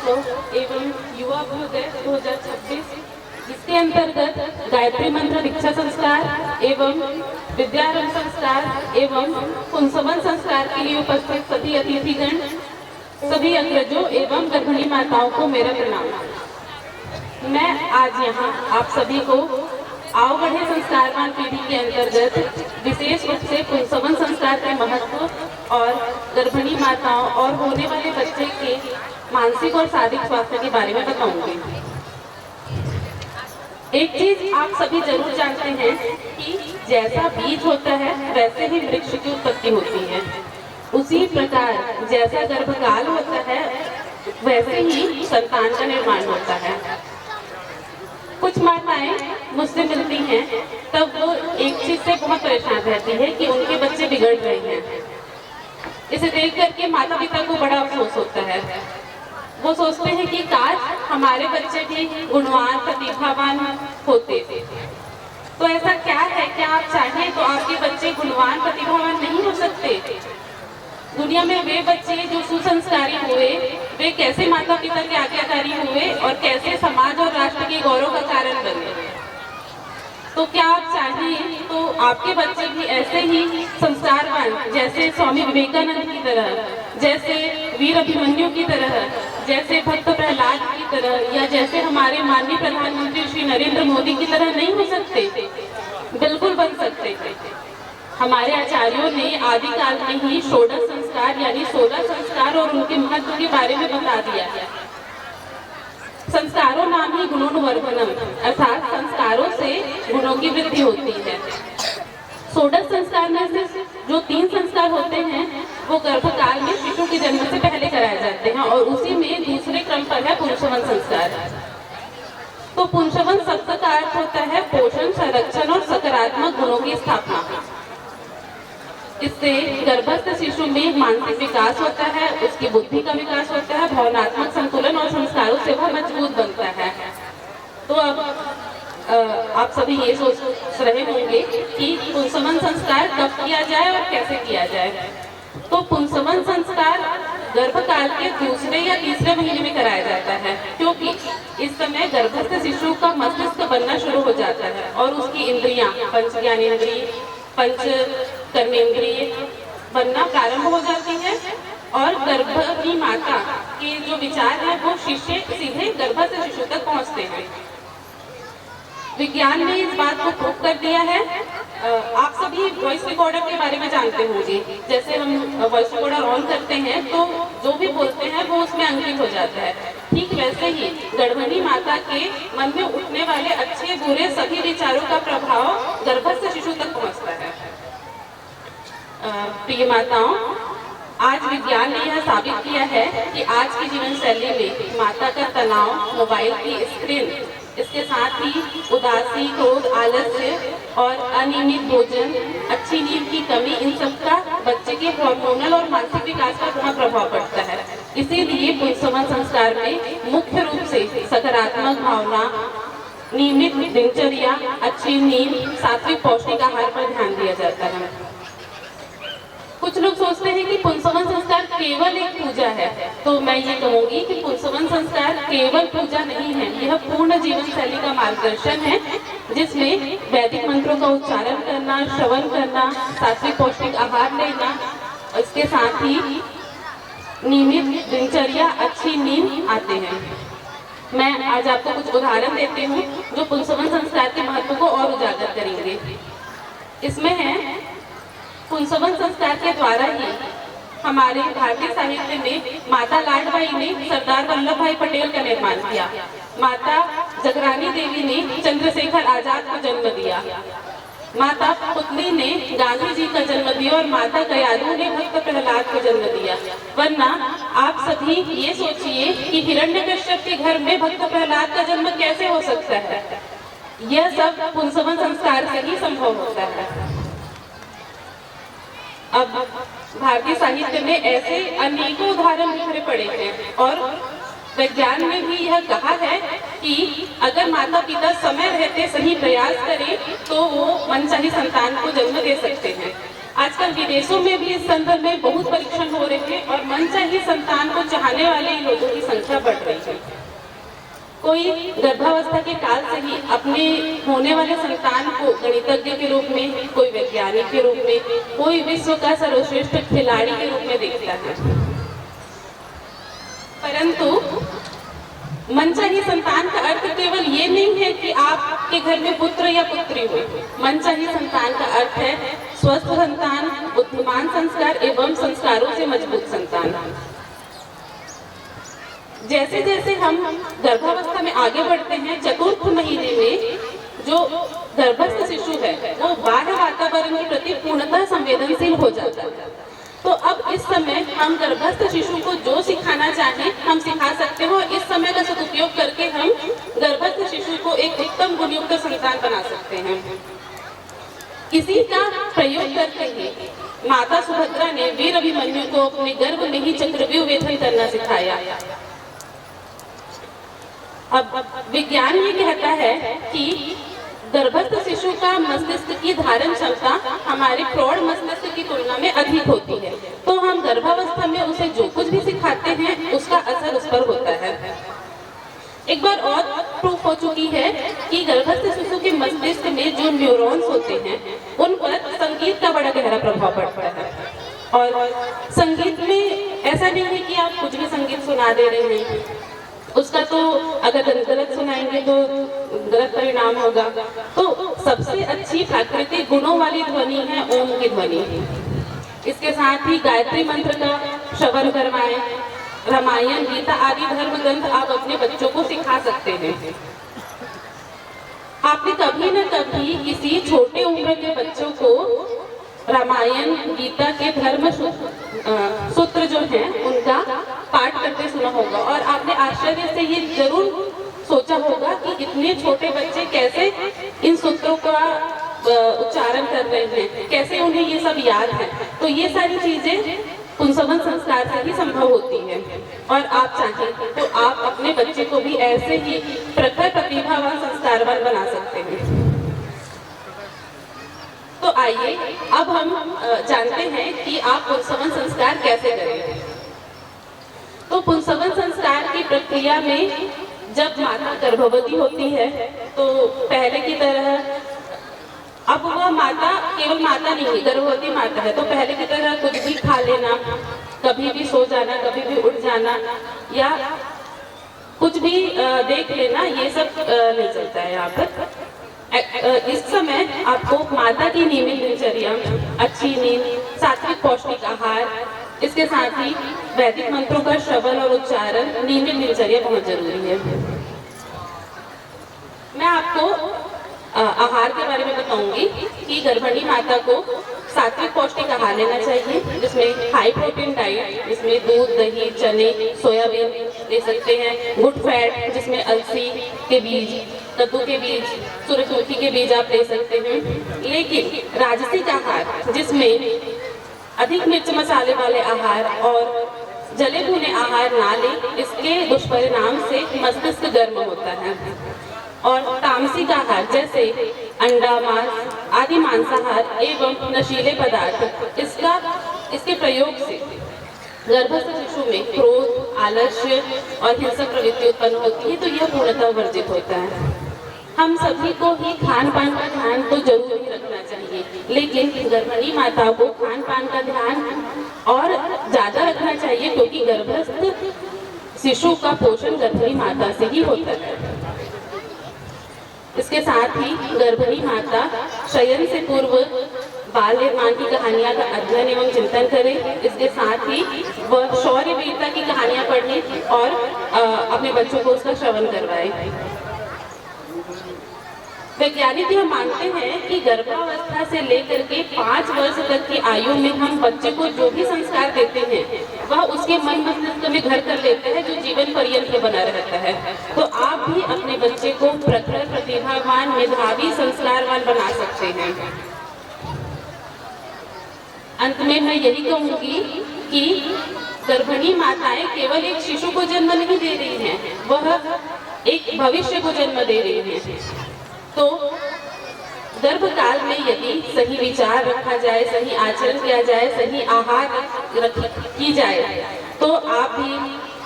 महोत्सव एवं युवा अभ्युदय 2026, जिसके अंतर्गत गायत्री मंत्र दीक्षा संस्कार एवं विद्यारंभ संस्कार एवं पुंसवन संस्कार के लिए उपस्थित सभी अतिथिगण, सभी अग्रजों एवं गर्भिणी माताओं को मेरा प्रणाम। मैं आज यहाँ आप सभी को आओ बढ़े संस्कारवान पीढ़ी के अंतर्गत विशेष रूप से पुंसवन संस्कार के महत्व और गर्भिणी माताओं और होने वाले बच्चे के मानसिक और शारीरिक स्वास्थ्य के बारे में बताऊंगी। एक चीज आप सभी जरूर जानते हैं कि जैसा बीज होता है वैसे ही वृक्ष की उत्पत्ति होती है। उसी प्रकार जैसा गर्भकाल होता है वैसे ही संतान का निर्माण होता है। कुछ माताएं मुझसे मिलती हैं तब वो एक चीज से बहुत परेशान रहती है कि उनके बच्चे बिगड़ रहे हैं। इसे देख करके माता पिता को बड़ा अफसोस होता है। वो सोचते हैं कि काश हमारे बच्चे भी गुणवान प्रतिभावान होते। तो ऐसा क्या है, क्या आप चाहें तो आपके बच्चे गुणवान प्रतिभावान नहीं हो सकते? दुनिया में वे बच्चे जो सुसंस्कारी हुए, वे कैसे माता पिता के आज्ञाकारी हुए और कैसे समाज और राष्ट्र के गौरव का कारण बने। तो क्या आप चाहें तो आपके बच्चे भी ऐसे ही संस्कारवान, जैसे स्वामी विवेकानंद की तरह, जैसे वीर अभिमन्यु की तरह, जैसे भक्त प्रहलाद की तरह, या जैसे हमारे माननीय प्रधानमंत्री श्री नरेंद्र मोदी की तरह नहीं हो सकते? बिल्कुल बन सकते। हमारे आचार्यों ने आदिकाल में ही षोडश संस्कार यानी 16 संस्कार और उनके महत्व के बारे में बता दिया है। संस्कारों नाम ही गुणोन्वर्धनम, अर्थात संस्कारों से गुणों की वृद्धि होती है। षोडश संस्कार में से जो 3 संस्कार होते हैं वो गर्भकाल में शिशु के जन्म से पहले कराए जाते हैं और उसी में दूसरे क्रम पर है पुंसवन संस्कार। तो पुंसवन शब्द का अर्थ होता है पोषण, संरक्षण और सकारात्मक गुणों की स्थापना। इससे गर्भस्थ शिशु में मानसिक विकास होता है, उसकी बुद्धि का विकास होता है, भावनात्मक संतुलन और संस्कारों से वह मजबूत बनता है। तो अब आप सभी ये सोच रहे होंगे कि पुंसवन संस्कार कब किया जाए और कैसे किया जाए। तो पुंसवन संस्कार गर्भकाल के दूसरे या तीसरे महीने में कराया जाता है, क्योंकि इस समय गर्भस्थ शिशु का मस्तिष्क बनना शुरू हो जाता है और उसकी इंद्रियां, पंच ज्ञानेंद्रिय, पंच कर्मेंद्रिय बनना प्रारंभ हो जाती है और गर्भवती माता के जो विचार है वो शिष्य सीधे गर्भस्थ शिशु तक पहुंचते हैं। विज्ञान ने इस बात को प्रूव कर दिया है। आप सभी वॉइस रिकॉर्डर के बारे में जानते होंगे। जैसे हम वॉइस रिकॉर्डर ऑन करते हैं तो जो भी बोलते हैं वो उसमें अंकित हो जाता है। ठीक वैसे ही गर्भिणी माता के मन में उठने वाले अच्छे बुरे सभी विचारों का प्रभाव गर्भस्थ शिशु तक पहुंचता है। प्रिय माताओं, आज विज्ञान ने यह साबित किया है कि आज की जीवन शैली में माता का तनाव, मोबाइल की स्क्रीन, इसके साथ ही उदासी, क्रोध, आलस्य और अनियमित भोजन, अच्छी नींद की कमी, इन सब का बच्चे के हार्मोनल और मानसिक विकास पर बहुत प्रभाव पड़ता है। इसीलिए पुंसवन संस्कार में मुख्य रूप से सकारात्मक भावना, नियमित दिनचर्या, अच्छी नींद, सात्विक पौष्टिक आहार पर ध्यान दिया जाता है। कुछ लोग सोचते हैं कि पुंसवन संस्कार केवल एक पूजा है, तो मैं ये कहूंगी कि पुंसवन संस्कार केवल पूजा नहीं है, यह पूर्ण जीवन शैली का मार्गदर्शन है, जिसमें वैदिक मंत्रों का उच्चारण करना, श्रवण करना, सात्विक पौष्टिक आहार लेना, इसके साथ ही नियमित दिनचर्या, अच्छी नींद आते हैं। मैं आज आपको कुछ उदाहरण देती हूँ जो पुंसवन संस्कार के महत्व को और उजागर करेंगे। इसमें है पुंसवन संस्कार के द्वारा ही हमारे भारतीय साहित्य में माता लाडबाई ने सरदार वल्लभ भाई पटेल का निर्माण किया। माता जगरानी देवी ने चंद्रशेखर आजाद को जन्म दिया। माता पुतली ने गांधी जी का जन्म दिया और माता कयाधु ने भक्त प्रहलाद को जन्म दिया। वरना आप सभी ये सोचिए कि हिरण्यकश्यप के घर में भक्त प्रहलाद का जन्म कैसे हो सकता है? यह सब पुंसवन संस्कार से ही संभव होता है। अब भारतीय साहित्य में ऐसे अनेकों उदाहरण बिखरे पड़े हैं और विज्ञान ने भी यह कहा है कि अगर माता पिता समय रहते सही प्रयास करें तो वो मनचाही संतान को जन्म दे सकते हैं। आजकल विदेशों में भी इस संदर्भ में बहुत परीक्षण हो रहे हैं और मनचाही संतान को चाहने वाले लोगों की संख्या बढ़ रही है। कोई गर्भावस्था के काल से ही अपने होने वाले संतान को गणितज्ञ के रूप में, कोई वैज्ञानिक के रूप में, कोई विश्व का सर्वश्रेष्ठ खिलाड़ी के रूप में देखता है। परंतु मनचाही संतान का अर्थ केवल ये नहीं है कि आपके घर में पुत्र या पुत्री हो। मनचाही संतान का अर्थ है स्वस्थ संतान, बुद्धिमान संस्कार एवं संस्कारों से मजबूत संतान। जैसे जैसे हम गर्भावस्था में आगे बढ़ते हैं, चतुर्थ महीने में जो गर्भस्थ शिशु है वो बाह्य वातावरण के प्रति पूर्णतः संवेदनशील हो जाता है। तो अब इस समय हम गर्भस्थ शिशु को जो सिखाना चाहें हम सिखा सकते हो। इस समय का सदुपयोग करके हम गर्भस्थ शिशु को एक उत्तम गुणयुक्त संतान बना सकते हैं। इसी का प्रयोग करते हुए माता सुभद्रा ने वीर अभिमन्यु को अपने गर्भ में ही चक्रव्यूह वेधन करना सिखाया। अब विज्ञान ये कहता है कि गर्भस्थ शिशु का मस्तिष्क की धारण क्षमता हमारे प्रौढ़ मस्तिष्क की तुलना में अधिक होती है। तो हम गर्भावस्था में उसे जो कुछ भी सिखाते हैं उसका असर उस पर होता है। एक बार और प्रूफ हो चुकी है कि गर्भस्थ शिशु के मस्तिष्क में जो न्यूरॉन्स होते हैं उन पर संगीत का बड़ा गहरा प्रभाव पड़ता है। और संगीत में ऐसा नहीं है कि आप कुछ भी संगीत सुना दे रहे हैं, उसका तो अगर गलत सुनाएंगे तो गलत परिणाम होगा। तो सबसे अच्छी प्राकृतिक गुणों वाली ध्वनि है ओम की ध्वनि। इसके साथ ही गायत्री मंत्र का श्रवण करवाएं। रामायण, गीता आदि धर्म ग्रंथ आप अपने बच्चों को सिखा सकते हैं। आपने कभी न कभी किसी छोटे उम्र के बच्चों को रामायण, गीता के धर्म सूत्र जो हैं उनका पाठ करते सुना होगा और आपने आश्चर्य से ये जरूर सोचा होगा कि इतने छोटे बच्चे कैसे इन सूत्रों का उच्चारण कर रहे हैं, कैसे उन्हें ये सब याद है। तो ये सारी चीजें पुंसवन संस्कार से ही संभव होती है। और आप चाहें तो आप अपने बच्चे को भी ऐसे ही प्रखर प्रतिभावान संस्कारवान बना सकते हैं। तो आइए अब हम जानते हैं कि आप पुंसवन संस्कार कैसे करें। तो पुंसवन संस्कार की प्रक्रिया में जब माता गर्भवती होती है तो पहले की तरह अब वह माता केवल माता नहीं, गर्भवती माता है तो पहले की तरह कुछ भी खा लेना, कभी भी सो जाना, कभी भी उठ जाना या कुछ भी देख लेना, ये सब नहीं चलता है यहाँ पर। इस समय आपको माता की नियमित दिनचर्या, अच्छी नींद, सात्विक पौष्टिक आहार, इसके साथ ही वैदिक मंत्रों का श्रवण और उच्चारण, नियमित दिनचर्या बहुत जरूरी है। मैं आपको आहार के बारे में बताऊंगी कि गर्भिणी माता को सात्विक पौष्टिक आहार लेना चाहिए, जिसमें हाई प्रोटीन डाइट, जिसमें दूध, दही, चने, सोयाबीन ले सकते हैं। गुड फैट, जिसमें अलसी के बीज, कद्दू के बीज, सूरजमुखी के बीज आप ले सकते हैं। लेकिन राजसिक आहार, जिसमें अधिक मिर्च मसाले वाले आहार और जले भुने आहार ना लें, इसके दुष्परिणाम से मस्तिष्क गर्म होता है। और तामसिक आहार जैसे अंडा, मांस आदि मांसाहार एवं नशीले पदार्थ, इसके प्रयोग से गर्भस्थ शिशु में क्रोध, आलस्य और हिंसक प्रवृत्ति उत्पन्न होती है, तो यह पूर्णतः वर्जित होता है। हम सभी को ही खान पान का ध्यान तो जरूर ही रखना चाहिए, लेकिन गर्भिणी माताओं को खान पान का ध्यान और ज्यादा रखना चाहिए, क्योंकि गर्भस्थ शिशु का पोषण गर्भिणी माता से ही होता है। इसके साथ ही गर्भिणी माता शयन से पूर्व बाल निर्माण की कहानियां का अध्ययन एवं चिंतन करें। इसके साथ ही वह शौर्य वीरता की कहानियां पढ़ने और अपने बच्चों को उसका श्रवण करवाएं। वैज्ञानिक यह मानते हैं कि गर्भावस्था से लेकर के 5 वर्ष तक की आयु में हम बच्चे को जो भी संस्कार देते हैं वह उसके मन मस्तिष्क में घर कर लेता है, जो जीवन पर्यंत बना रहता है। तो आप भी अपने बच्चे को प्रखर, प्रतिभावान, मेधावी, संस्कारवान बना सकते हैं। अंत में मैं यही कहूंगी कि गर्भिणी माताएं केवल एक शिशु को जन्म नहीं दे रही हैं, वह एक भविष्य को जन्म दे रही हैं। तो गर्भकाल में यदि सही विचार रखा जाए, सही आचरण किया जाए, सही आहार की जाए, तो आप भी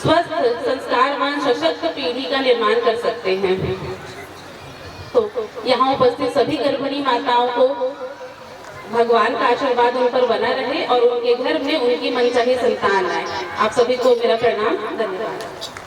स्वस्थ, संस्कारवान, सशक्त पीढ़ी का निर्माण कर सकते हैं। तो यहाँ उपस्थित सभी गर्भिणी माताओं को भगवान का आशीर्वाद उन पर बना रहे और उनके घर में उनकी मनचाही संतान आए। आप सभी को मेरा प्रणाम, धन्यवाद।